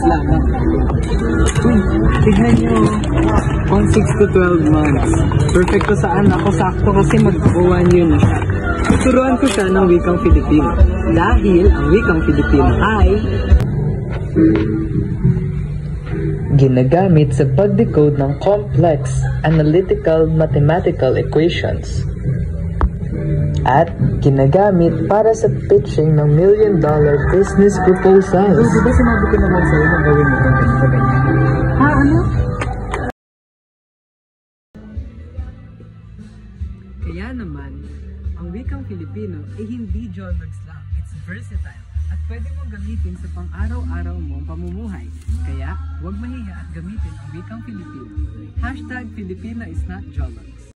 lamang. Tignan nyo, on 6 to 12 months. Perfecto saan ako, sakto kasi mag-1 year na siya. Tuturuan ko siya ng wikang Filipino. Dahil ang wikang Filipino ay ginagamit sa pag-decode ng complex analytical mathematical equations at ginagamit para sa pitching ng million-dollar business proposals. So, di ba sinabi ko naman sa'yo na gawin mo ito? Ano? Kaya naman, ang wikang Filipino ay hindi jollogs lang. It's versatile at pwede mong gamitin sa pang-araw-araw mong pamumuhay. Kaya, huwag mahiya at gamitin ang wikang Filipino. #Filipina is not jollogs.